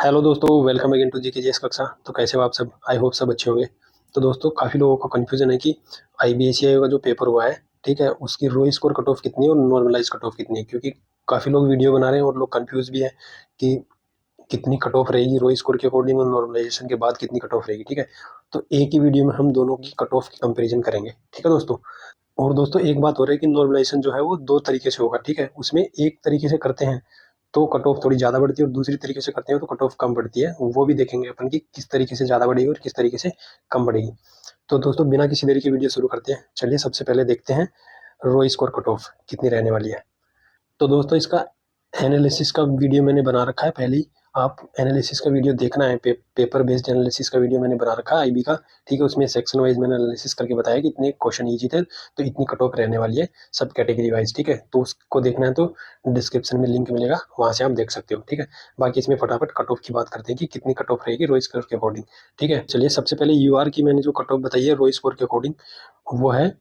Hello दोस्तों, welcome again to GKGS कक्षा। तो कैसे हो आप सब? आई होप सब अच्छे होंगे। तो दोस्तों, काफ़ी लोगों को कन्फ्यूजन है कि आईबीएसई का जो पेपर हुआ है, ठीक है, उसकी रो स्कोर कट ऑफ कितनी है और नॉर्मलाइज कट ऑफ कितनी है। क्योंकि काफ़ी लोग वीडियो बना रहे हैं और लोग कन्फ्यूज भी है कि कितनी कट ऑफ रहेगी रो स्कोर के अकॉर्डिंग और नॉर्मलाइजेशन के बाद कितनी कट ऑफ रहेगी। ठीक है, तो एक ही वीडियो में हम दोनों की कट ऑफ की कंपेरिजन करेंगे। ठीक है दोस्तों। और दोस्तों, एक बात हो रही है कि नॉर्मलाइजेशन जो है वो दो तरीके से होगा। ठीक है, उसमें एक तरीके से करते हैं तो कट ऑफ थोड़ी ज़्यादा बढ़ती है और दूसरी तरीके से करते हैं तो कट ऑफ कम बढ़ती है। वो भी देखेंगे अपन कि किस तरीके से ज़्यादा बढ़ेगी और किस तरीके से कम बढ़ेगी। तो दोस्तों, बिना किसी देरी की वीडियो शुरू करते हैं। चलिए सबसे पहले देखते हैं रो स्कोर कट ऑफ कितनी रहने वाली है। तो दोस्तों, इसका एनालिसिस का वीडियो मैंने बना रखा है। पहले आप एनालिसिस का वीडियो देखना है। पेपर बेस्ड एनालिसिस का वीडियो मैंने बना रखा है आईबी का। ठीक है, उसमें सेक्शन वाइज मैंने एनालिसिस करके बताया कि इतने क्वेश्चन ईजी थे तो इतनी कट ऑफ रहने वाली है सब कैटेगरी वाइज। ठीक है, तो उसको देखना है तो डिस्क्रिप्शन में लिंक मिलेगा, वहाँ से आप देख सकते हो। ठीक है, बाकी इसमें फटाफट कट ऑफ की बात करते हैं कि कितनी कट ऑफ रहेगी रो स्कोर के अकॉर्डिंग। ठीक है, चलिए सबसे पहले यूआर की मैंने जो कट ऑफ बताई है रो स्कोर के अकॉर्डिंग, वो है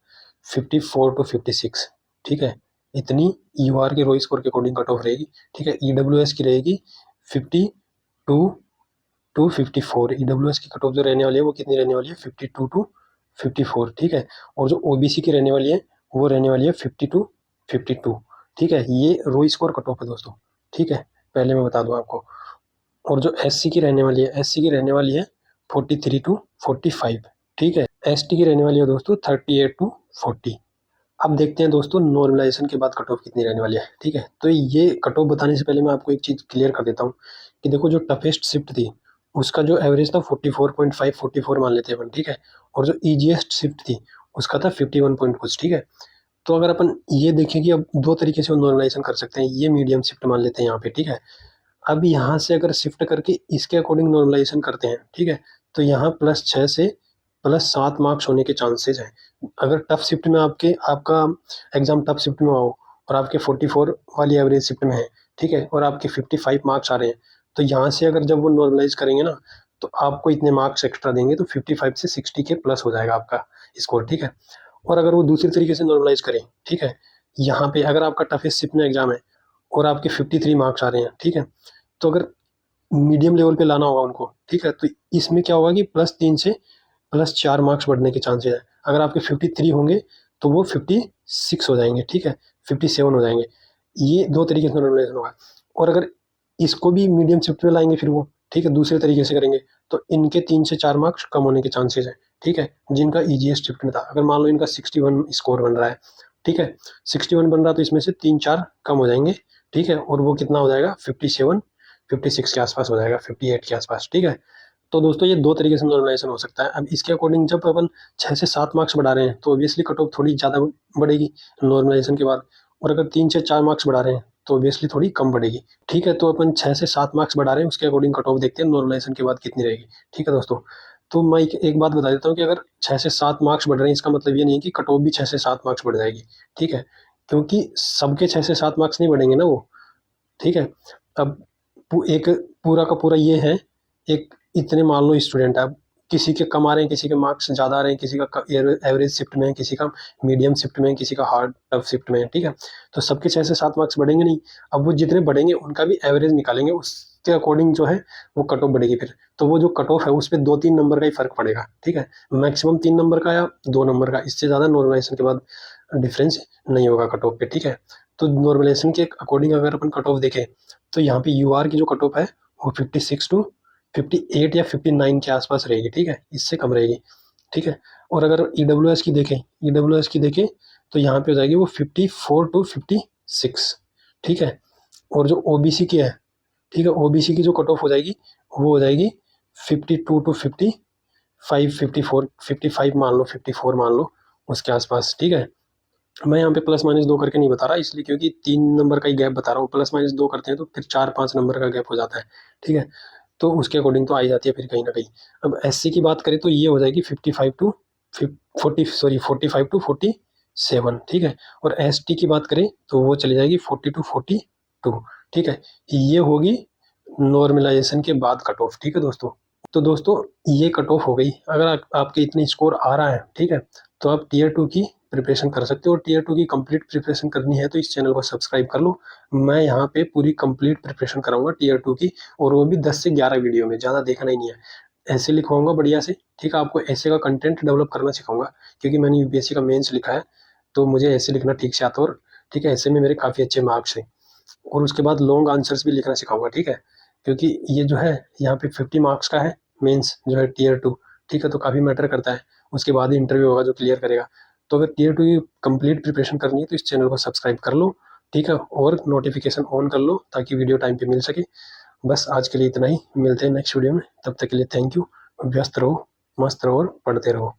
54 to 56। ठीक है, इतनी यूआर के रो स्कोर के अकॉर्डिंग कट ऑफ रहेगी। ठीक है, ईडब्ल्यूएस की रहेगी 52 to 54। ईडब्ल्यूएस की कट ऑफ जो रहने वाली है वो कितनी रहने वाली है? 52 to 54। ठीक है, और जो ओबीसी की रहने वाली है वो रहने वाली है 50 to 52। ठीक है, ये रो स्कोर कट ऑफ है दोस्तों। ठीक है, पहले मैं बता दूं आपको। और जो एससी की रहने वाली है, एससी की रहने वाली है 43 to 45। ठीक है, एसटी की रहने वाली है दोस्तों 38 to 40। अब देखते हैं दोस्तों नॉर्मलाइजेशन के बाद कट ऑफ कितनी रहने वाली है। ठीक है, तो ये कट ऑफ बताने से पहले मैं आपको एक चीज़ क्लियर कर देता हूँ कि देखो, जो टफेस्ट शिफ्ट थी उसका जो एवरेज था 44.5, 44 मान लेते हैं अपन। ठीक है, और जो ईजीएस्ट शिफ्ट थी उसका था 51 पॉइंट कुछ। ठीक है, तो अगर अपन ये देखें कि अब दो तरीके से नॉर्मलाइजेशन कर सकते हैं, ये मीडियम शिफ्ट मान लेते हैं यहाँ पे। ठीक है, अब यहाँ से अगर शिफ्ट करके इसके अकॉर्डिंग नॉर्मलाइजेशन करते हैं, ठीक है, तो यहाँ +6 से +7 मार्क्स होने के चांसेस हैं। अगर टफ शिफ्ट में आपका एग्जाम टफ शिफ्ट में हो और आपके 44 वाली एवरेज शिफ्ट में है, ठीक है, और आपके 55 मार्क्स आ रहे हैं, तो यहाँ से अगर जब वो नॉर्मलाइज करेंगे ना, तो आपको इतने मार्क्स एक्स्ट्रा देंगे तो 55 से 60 के प्लस हो जाएगा आपका स्कोर। ठीक है, और अगर वो दूसरी तरीके से नॉर्मलाइज करें, ठीक है, यहाँ पे अगर आपका टफेस्ट शिफ्ट में एग्जाम है और आपके 53 मार्क्स आ रहे हैं, ठीक है, तो अगर मीडियम लेवल पे लाना होगा उनको, ठीक है, तो इसमें क्या होगा कि +3 से +4 मार्क्स बढ़ने के चांसेस है। अगर आपके 53 होंगे तो वो 56 हो जाएंगे। ठीक है, 57 हो जाएंगे। ये दो तरीके से नॉर्मलाइजेशन होगा। और अगर इसको भी मीडियम शिफ्ट में लाएंगे फिर वो, ठीक है, दूसरे तरीके से करेंगे तो इनके 3 से 4 मार्क्स कम होने के चांसेस है। ठीक है, जिनका ईजीएस्ट शिफ्ट में था, अगर मान लो इनका 61 स्कोर बन रहा है, ठीक है, 61 बन रहा तो इसमें से 3-4 कम हो जाएंगे। ठीक है, और वो कितना हो जाएगा? 57, 56 के आसपास हो जाएगा, 58 के आसपास। ठीक है, तो दोस्तों ये दो तरीके से नॉर्मलाइजेशन हो सकता है। अब इसके अकॉर्डिंग जब अपन 6 से 7 मार्क्स बढ़ा रहे हैं तो ऑब्वियसली कट ऑफ थोड़ी ज़्यादा बढ़ेगी नॉर्मलाइजेशन के बाद। और अगर 3 से 4 मार्क्स बढ़ा रहे हैं तो ऑब्वियसली थोड़ी कम बढ़ेगी। ठीक है, तो अपन 6 से 7 मार्क्स बढ़ा रहे हैं, उसके अकॉर्डिंग कट ऑफ देखते हैं नॉर्मलाइजेशन के बाद कितनी रहेगी। ठीक है दोस्तों, तो मैं एक बात बता देता हूँ कि अगर 6 से 7 मार्क्स बढ़ रहे हैं, इसका मतलब ये नहीं कि कट ऑफ भी 6 से 7 मार्क्स बढ़ जाएगी। ठीक है, क्योंकि सबके 6 से 7 मार्क्स नहीं बढ़ेंगे ना वो। ठीक है, अब एक पूरा का पूरा ये है, एक इतने मान लो स्टूडेंट है, अब किसी के कम आ रहे हैं, किसी के मार्क्स ज़्यादा आ रहे हैं, किसी का एवरेज शिफ्ट में है, किसी का मीडियम शिफ्ट में है, किसी का हार्ड टफ शिफ्ट में है। ठीक है, तो सबके 6 से 7 मार्क्स बढ़ेंगे नहीं। अब वो जितने बढ़ेंगे उनका भी एवरेज निकालेंगे, उसके अकॉर्डिंग जो है वो कट ऑफ बढ़ेगी फिर। तो वो जो कट ऑफ है उस पर 2-3 नंबर का ही फर्क पड़ेगा। ठीक है, मैक्सिमम 3 नंबर का या 2 नंबर का, इससे ज़्यादा नॉर्मलाइजेशन के बाद डिफरेंस नहीं होगा कट ऑफ पे। ठीक है, तो नॉर्मलाइजेशन के अकॉर्डिंग अगर अपन कट ऑफ देखें तो यहाँ पे यूआर की जो कट ऑफ है वो 56 to 58 या 59 के आसपास रहेगी। ठीक है, इससे कम रहेगी। ठीक है, और अगर ईडब्ल्यूएस की देखें तो यहाँ पे हो जाएगी वो 54 to 56। ठीक है, और जो ओबीसी की है, ठीक है, ओबीसी की जो कट ऑफ हो जाएगी वो हो जाएगी 52 to 55, 54, 55 मान लो, 54 मान लो, उसके आसपास। ठीक है, मैं यहाँ पे +-2 करके नहीं बता रहा, इसलिए क्योंकि 3 नंबर का ही गैप बता रहा हूँ। +-2 करते हैं तो फिर 4-5 नंबर का गैप हो जाता है। ठीक है, तो उसके अकॉर्डिंग तो आ ही जाती है फिर कहीं ना कहीं। अब एससी की बात करें तो ये हो जाएगी 55 to 45 to 47। ठीक है, और एसटी की बात करें तो वो चली जाएगी 40 to 42। ठीक है, ये होगी नॉर्मलाइजेशन के बाद कट ऑफ। ठीक है दोस्तों, तो दोस्तों ये कट ऑफ हो गई। अगर आपके इतने स्कोर आ रहा है, ठीक है, तो आप टियर 2 की प्रिपरेशन कर सकते हो। और टियर 2 की कंप्लीट प्रिपरेशन करनी है तो इस चैनल को सब्सक्राइब कर लो। मैं यहाँ पे पूरी कंप्लीट प्रिपरेशन कराऊंगा टियर 2 की, और वो भी 10 से 11 वीडियो में, ज़्यादा देखना ही नहीं है। ऐसे लिखवाऊंगा बढ़िया से, ठीक है। आपको ऐसे का कंटेंट डेवलप करना सिखाऊंगा, क्योंकि मैंने यूपीएससी का मेंस लिखा है, तो मुझे ऐसे लिखना ठीक से आता है। और ठीक है, ऐसे में मेरे काफ़ी अच्छे मार्क्स हैं। और उसके बाद लॉन्ग आंसर्स भी लिखना सिखाऊंगा, ठीक है। क्योंकि ये जो है यहाँ पे 50 मार्क्स का है मेंस जो है टियर 2, ठीक है। तो काफ़ी मैटर करता है। उसके बाद ही इंटरव्यू होगा जो क्लियर करेगा। तो अगर टियर 2 की कंप्लीट प्रिपरेशन करनी है तो इस चैनल को सब्सक्राइब कर लो, ठीक है। और नोटिफिकेशन ऑन कर लो ताकि वीडियो टाइम पे मिल सके। बस आज के लिए इतना ही, मिलते हैं नेक्स्ट वीडियो में। तब तक के लिए थैंक यू। व्यस्त रहो, मस्त रहो और पढ़ते रहो।